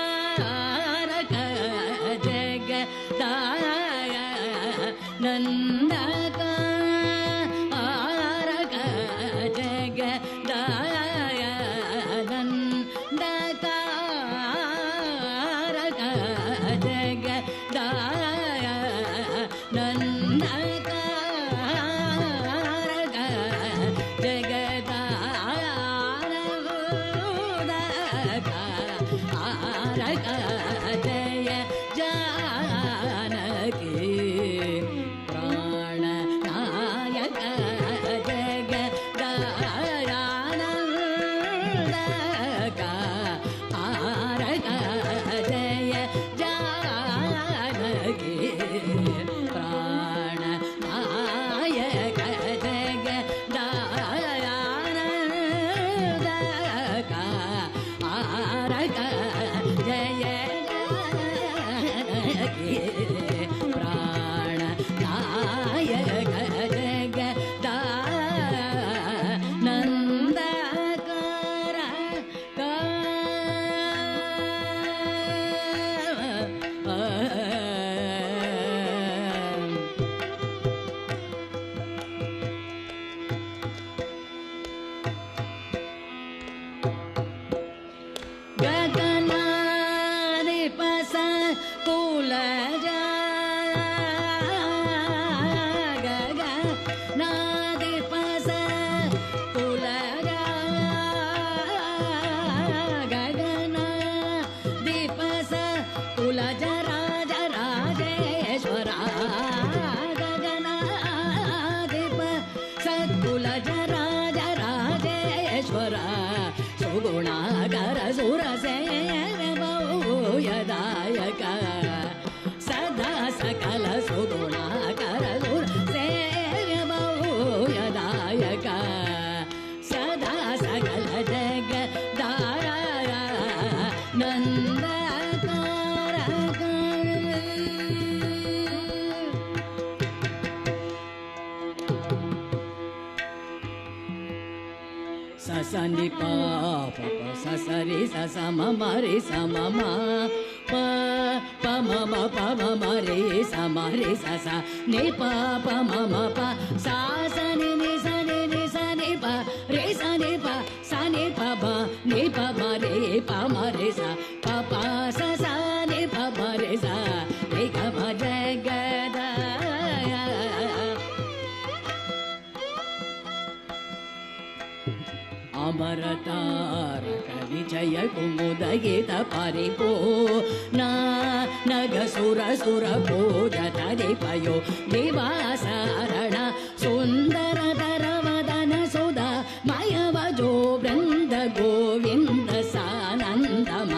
ಜಗದಾನಂದಕಾರಕ ಜಗದಾನಂದಕಾರಕ ಜಗದಾನಂದಕಾರಕ ಜಗದಾನಂದಕಾರಕ ಜಗದಾನಂದಕಾರಕ ಜಯ ಜಾನಕಿ ಪ್ರಾಣನಾಯಕ ಜಗದಾನಂದಕಾರಕ ಜಯ ಜಾನಕಿ ಪ್ರಾಣನಾಯಕ ಜಗದಾನಂದಕಾರಕ ಜಯ ಜಾನಕಿ ಪ್ರಾಣನಾಯಕ ಜಗದಾನಂದಕಾರಕ ಗಗನಾಧಿಪಸ ಕುಲಜ ಗಗನಾಧಿಪಸ ಕುಲಜ ಗಗನಾಧಿಪಸ ಕುಲಜ ರಾಜ ರಾಜೇಶ್ವರ ಗಗನಾಧಿಪಸ ಕುಲಜ ರಾಜ ರಾಜೇಶ್ವರ ಸುಗುಣಾಕರ ಸುರಸೇನಯದಾಯಕ ಸದಾ ಸಕಲ ಸುಗುಣಾಕರ ಸುರಸೇನಯದಾಯಕ ಸದಾ ಸಕಲ ಜಗದಾನಂದಕಾರಕ ಸಸನಿ ಪಾಪ ಸಸರಿ ಸಸ ಮರಿ ಸಮಮ ಪ ಮಮ ಪ ಮರಿ ಸಮರಿ ಸಸ ನಿ ಪಾಪ ಮಮ ಪ ಸಾಸನಿ ನಿ ಸನಿ ನಿ ಸನಿ ಪ ರೇ ಸನಿ ಪ ಸನಿ ಪ ಬ ನಿ ಪ ಮರಿ ಪ ಮರಿ ಸ ಪ ಪ ಸ ಸ ನಿ ಪ ಮರಿ ಸ ನಿ ಗ ಮ ಜಗದ ಅಮರತಾರಕ ವಿಜಯ ಕುಮುದಗಿತ ಪರಿಪೋ ನಗ ಸುರ ಸುರ ಪೂಜತ ದಿಪಯೋ ದಿವಾಸಾರಣ ಸುಂದರ ತರವದನ ಸುಧ ಮಯವಜೋ ವೃಂದ ಗೋವಿಂದ ಸಾನಂದಮ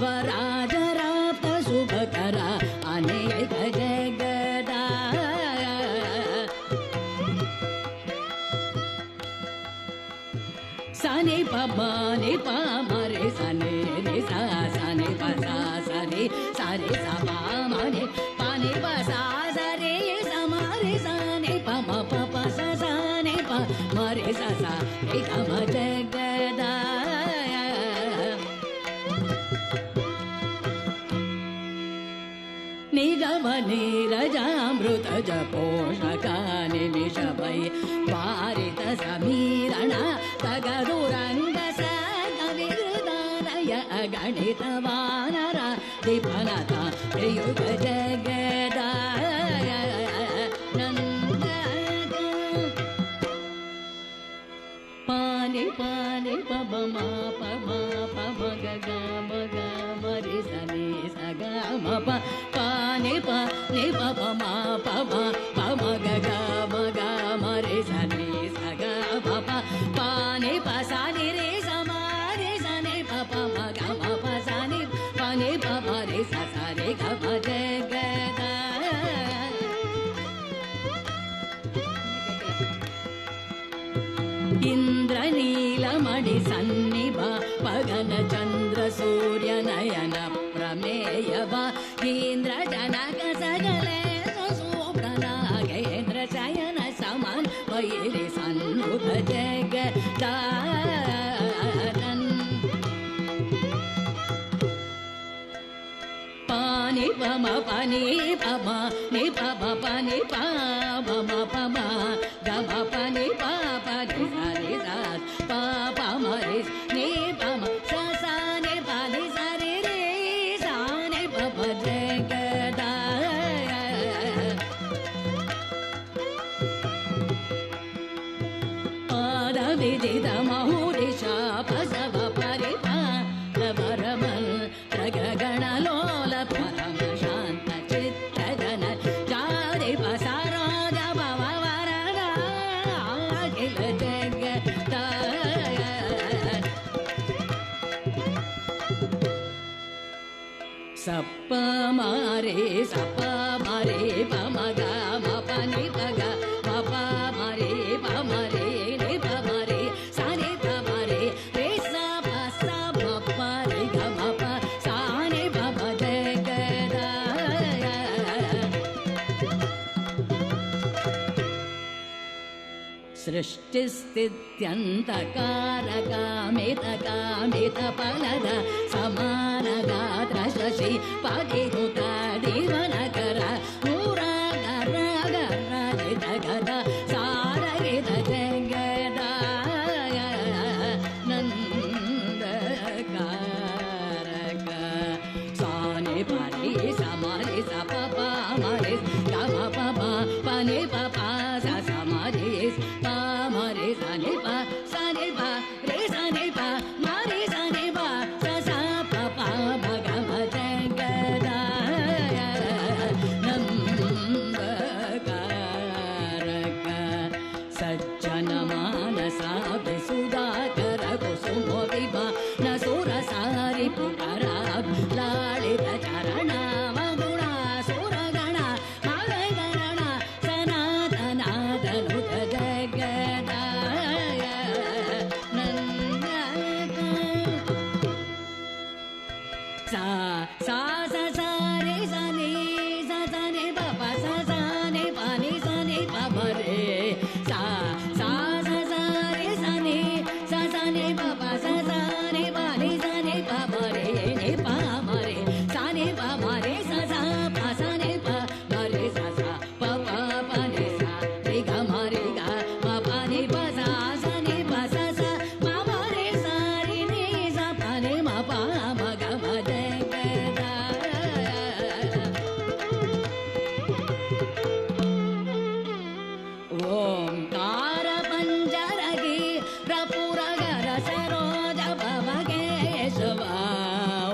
ವರಾಜರಾಪ್ತ ಶುಭಕರ ಅನೇಕ ಜಗದ ಸನಿ ಪ ನಿ ಪ ಮರೆ ಸನಿ ನಿ ಸ ಸನಿ ಪ ಸ ಸರಿ ಸರಿ ಸ ಪ ಮನೆ ಪಾನಿ ಪ ಸ ಸರಿ ಸ ಮರೆ ಸನಿ ಪ ಮ ಪ ಪ ಸ ಸನಿ ಪ ಮರೆ ಸ ಸ ರಿ ಗ ಮ ಜಗದ ನಿಗಮ ನೀರಜಾಮೃತ ಜಪೋಷಕ ನಿಮಿಷ ಭೈ ಪಾರಿತ ಸಮೀರಣ ತಗದುರಂಗ ಸಗವಿರುದಾನಯ ಗಣಿತ ವಾನರ ದಿಪನತ ಯುಗ ಜಗದಾಯ ನಂದ ಪಾನಿ ಪಾನಿ ಪಬ ಮಾ ಪಬ ಪಬ ಗಗ ಮಗ ಮರಿ ಸನಿ ಸಗ ಮ ಪ ಪಾನಿ ಪ ನಿ ಪಬ ಮಾ ಪಬ ಪಮ ಗಗ ಮಗ ಮರಿ ಸನಿ ಸಗ ಮ ಪ ಪಾನಿ ಪ ಸನಿ ರೇ ಸಮ ರೇ ಸನಿ ಪ ಪ ಮಗ ಮ ಪ ಸನಿ ಪಾನಿ ಪ ಮರಿ ಸ ಸ ರೇ ಗ ಮ ಜಗದ ಇಂದ್ರನೀಲಮಣಿ ಸನ್ನಿಭ ಪಗನ ಚಂದ್ರ ಸೂರ್ಯ ನಯನ ಪ್ರಮೇಯವ ಇಂದ್ರ ಜನಕ ಸಗಲೇಶ ಸೂಪ್ರನಾಗೇಂದ್ರ ಶಯನ ಸಮಾನ್ ವೈರಿ ಸನ್ನುತ ಜಗ daran pani pama pani pama ni pama pani pama pama gama pani papa ni sa ni sa papa ma ni pama sa sa ni pa ni sa ni re sa ni papa jagada pada vidita mahurisha pasava paripa varaman ragagana lola parama shanta chitta jana jari pasara jabava varana akila jagata sappa mare pamaga mapani paga mapa mare pamare re pamare sare pamare re sa pa sa mapa re ga mapa sare papa jagada सृष्टिस्थित्यन्तकारकामितकामितफलद समानगात्र Shashi पदिहुता दिवनकर नूरागरगरजितगद सारगित Jagday नन्दकारक सानि परि समरि सपपा मरि गम पपा पनि पपा सा समरि मरे सनि पा सनि पा रे सनि पा मरे सनि पा सा सा पा पा भगव जगदाय नन्दकारक सज्जन मानसा विसुधाकर कुसुम विमान सुरसारि पुकरा लालित चरण मगुणा सुरगण मगगण सनातन धनुत जगदाय नन्दक सा सा सा सा रे सा नि सा सा नि पा पा सा सा नि पा नि सा नि पा म रे सा सा सा सा रे सा नि पा पा सा सा नि पा नि सा नि पा म रे नि पा म रे सा नि पा म रे सा सा पा सा नि पा म रे सा सा पा पा पा नि सा रे गा म रे गा म पा नि पा सा सा नि पा सा सा म म रे सा रे नि सा पा नि म पा म ग म जगदा ओंकार पंजरगी प्रपुरगर सरोज भवगेशवा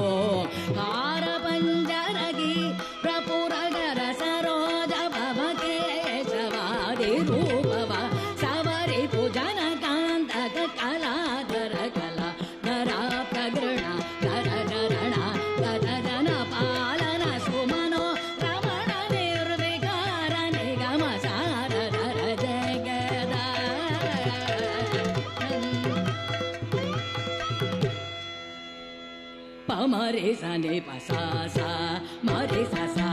ओंकार पंजरगी प्रपुरगर सरोज भवगेशवादि रूपवा सवरि पूजन कांतक कलाधर कला धरा प्रगृण धर धरणा गदन पालन सुमनो रमण निर्विकार निगम सार धर जगदा पमरे सा नि पा सा सा मरे सा सा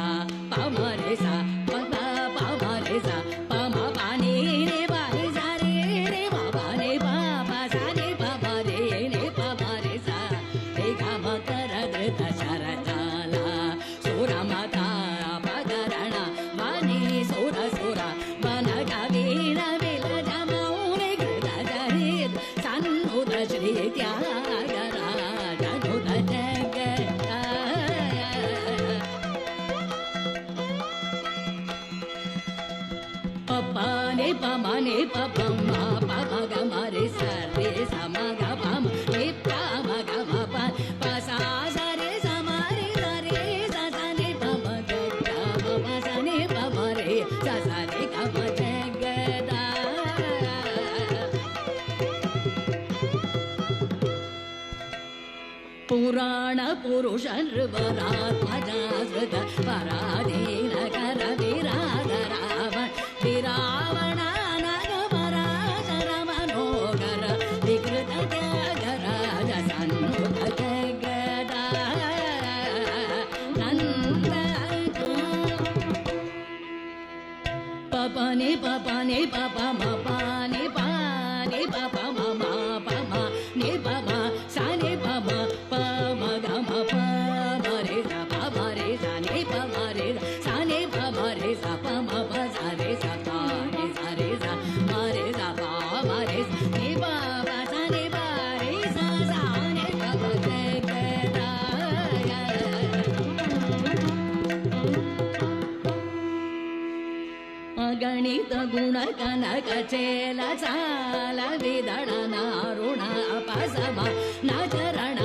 पमरे सा प प पमरे सा प म पा नि रे पा नि सा रे रे म पा नि पा पा सा नि पा म रे नि पा म रे सा रे ग म कर धृत शरजाला सुरमता पगरण वनि सुर सुर वन कवीन विलज मौनि कृत जहित सन्नुत श्री त्यागराज नुत जगदाय पपा नि पम नि पपम पम ग म रे स रे स म ग पम नि प म ग म प प सा स रे स म रे स रे स स नि प म ग ग म प स नि प म रे स स नि ग म जगदाय पुराण पुरुष नृवरात्मजाश्रित पराधीन कर विराधरावण विरावण नग पराशर मनोगर विकृत त्यागराज सन्नुत जगदाय नन्दक पपनि पपनि पप म पानि पानि पप ಗಣಿತ ಗುಣ ಕನಕ ಚೇಲ ಸಾಲ ವಿದಳ ನಾರುಣ ಅಪಸಮ ನಚರಣ